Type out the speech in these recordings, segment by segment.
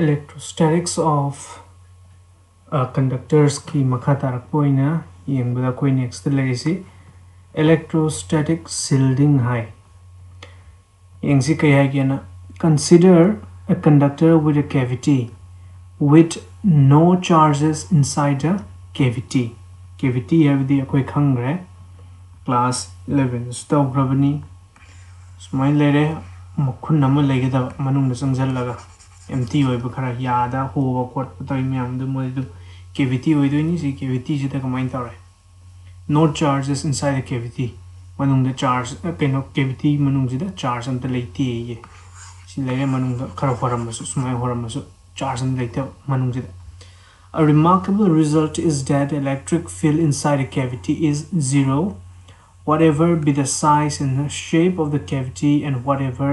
Electrostatics of conductors की मखा तारकपोइना यंगबदा कोई next Lesi electrostatic shielding hai yengsi kai hai kiana consider a conductor with a cavity with no charges inside the cavity habdi akoi khangre class 11 stop grabani smai lere mukhun nama legeda manung na changjal laga empty oiba khara yada hoba khot patoi myam du moi du cavity oidoi si cavity jita kamain tare no charges inside the cavity manung the charge keno cavity manung jida charge anta leite ye si lere manung da khara horamasu smai horamasu charge anta leite manung jida. A remarkable result is that electric field inside a cavity is zero, whatever be the size and the shape of the cavity and whatever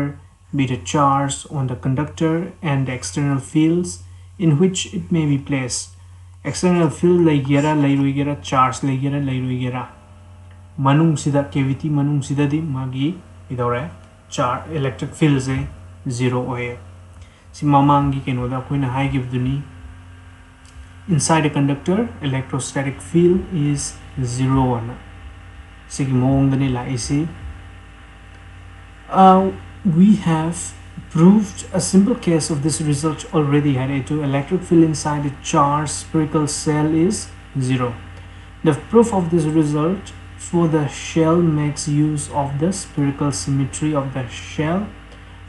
be the charge on the conductor and the external fields in which it may be placed. External field laigera lairuigera charge laigera lairuigera manung sida cavity manung sida di magi idore charge electric field se zero oye si mamangi keno da koina hai gibduni inside a conductor electrostatic field is zero ana sigi mong dani la isi we have proved a simple case of this result already. Had a2 electric field inside a charged spherical shell is zero. The proof of this result for the shell makes use of the spherical symmetry of the shell,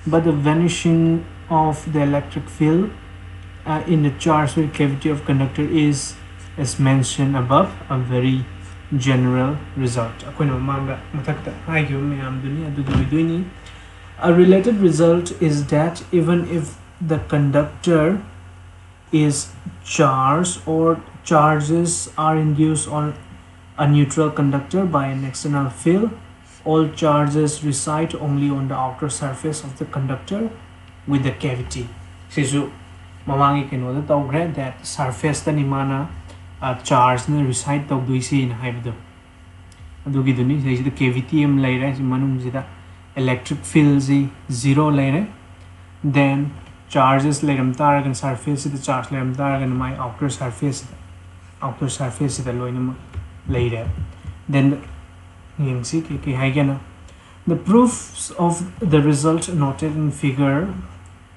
but the vanishing of the electric field in the charged cavity of conductor is, as mentioned above, a very general result. A related result is that even if the conductor is charged or charges are induced on a neutral conductor by an external field, all charges reside only on the outer surface of the conductor with the cavity. Sisu mamangi keno da tawgre that surface ta nimana charge na reside tawduisi in haibdo adugi duni sei the cavity em laira si manung sida electric field is zero layer, then charges leram taragan surface the charge leram taragan my outer surface the loinum layer. Then the proofs of the result noted in figure.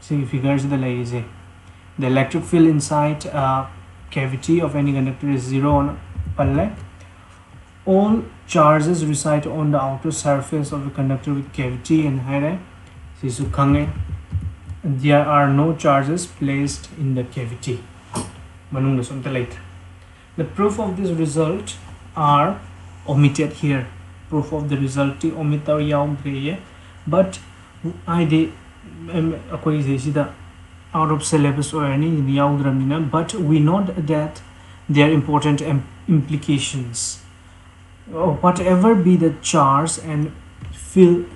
See figures the lazy. The electric field inside a cavity of any conductor is zero on palle. All charges reside on the outer surface of the conductor with cavity and hare. There are no charges placed in the cavity. The proof of this result are omitted here. Proof of the result omitted, but I did out of syllabus or any but we note that there are important implications. Whatever be the charge and field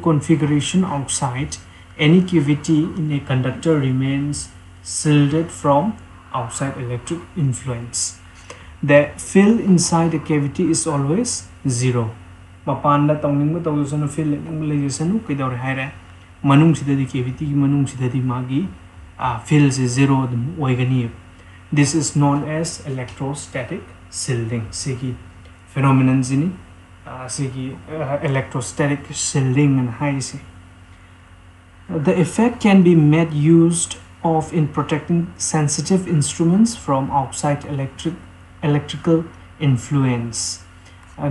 configuration outside, any cavity in a conductor remains shielded from outside electric influence. The field inside the cavity is always zero. Mapanda tawning tawusano field legalisanu kidor haire manung sidadi cavity manung sidadi magi field is zero oigani. This is known as electrostatic shielding. Sigi phenomenon zini electrostatic shielding and high. The effect can be made used of in protecting sensitive instruments from outside electrical influence.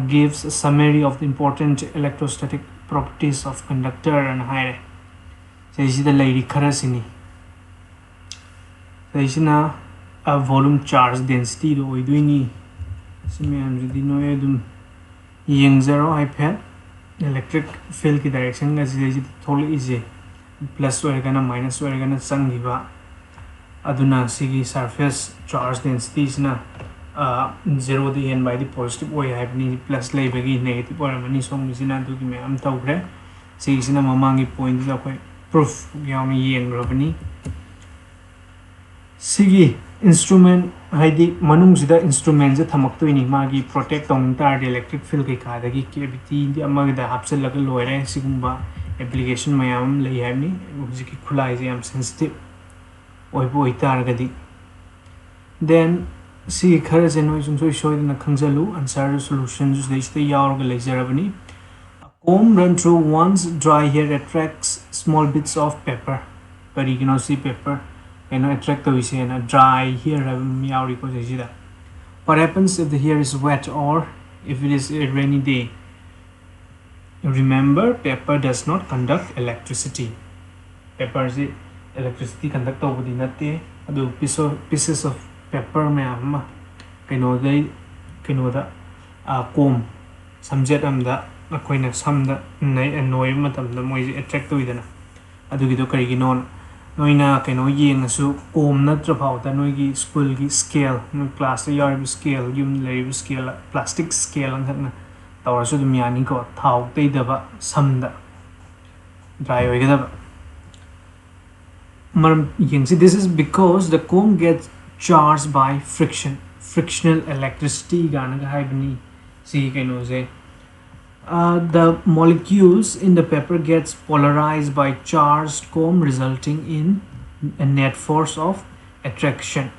Gives a summary of the important electrostatic properties of conductor and high. This is the lady karasini. This is a volume charge density do we do Yang zero iPad electric field ki direction as is totally easy plus organa minus organa sangiba aduna sigi surface charge density na zero the end by the positive way have ni plus lay bagi negative or mani song misina do ki me am tawgre sigi sina mamangi point da koi proof yami yeng robani sigi instrument haidi manung sida instrument je thamak to ini magi protect tong tar electric field ke ka da gi cavity di amag da hapsel laga loire sigumba application mayam lei hamni ujiki khulai je am sensitive oibu oitargadi. Then see khara se noi sum soi na khangjalu answer solution jus de iste yaur ga lejarabani. A comb run through one's dry hair attracts small bits of pepper. But you cannot see pepper and attract the and a dry hair yauri ko jida. What happens if the hair is wet or if it is a rainy day? Remember, pepper does not conduct electricity. Pepper is electricity conduct over the nate. Adu pieces of pepper me amma kainoda comb samjet amda akoina samda nai annoy matamda moi attract toidana adugido karigino noina kaino yengasu comb natra phauta noigi school gi scale no class yar scale yum lay scale plastic scale angna tawrasu dum yani ko thau teidaba samda dry oigada maram yengsi. This is because the comb gets charged by frictional electricity gana haibni. See the molecules in the pepper gets polarized by charged comb, resulting in a net force of attraction.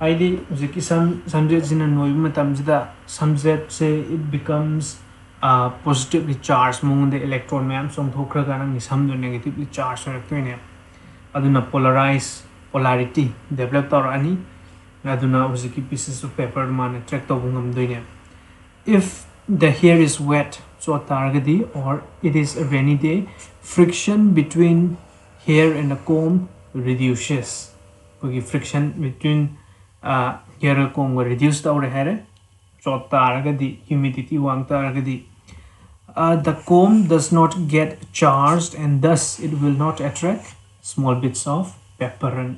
ID some subjects in a noise subject say it becomes positively charged among the electron ma'am some some negatively charged aduna polarity develop taurani aduna usiki pieces of paper man attract tobungam doine. If the hair is wet so targadi or it is a rainy day, friction between hair and the comb reduces. Okay, friction between hair and comb will reduce the hair so targadi humidity wang targadi. The comb does not get charged and thus it will not attract small bits of pepper.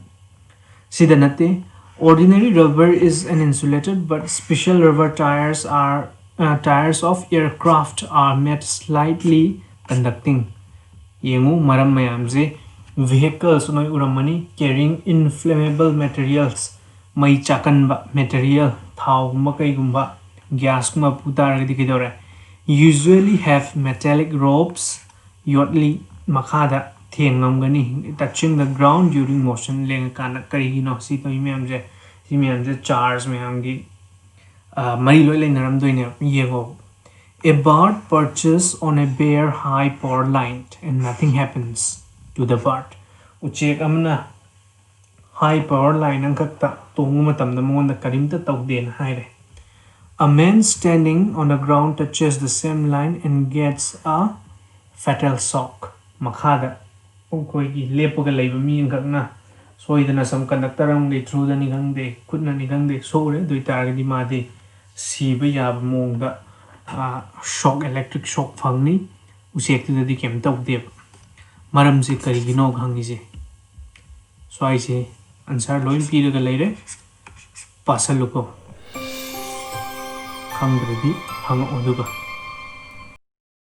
See the nate. Ordinary rubber is an insulated, but special rubber tires of aircraft are made slightly conducting. Yengu maram mayamze vehicles noi uramani carrying inflammable materials mai chakanba material thau makai gumba gas kuma putar dikidore usually have metallic ropes yotli makada gani touching the ground during motion leng kana karigino si to imamje charge mehamgi mari loi naram doine yego. A bird perches on a bare high power line and nothing happens to the bird. Uchek amna high power line angkakta tongu matamda monda karimta tawden haire. A man standing on the ground touches the same line and gets a fatal shock. Makhada koigi lepoga leiba mi angkakna soidana some conductor ang through the nigangde kutna nigangde sore doi targadi made siba yab mongda shock electric shock phangni usekti di kem tawde maram se karigino khangi je so ai se answer loin piraga leire pasaluko khamgredi hang oduga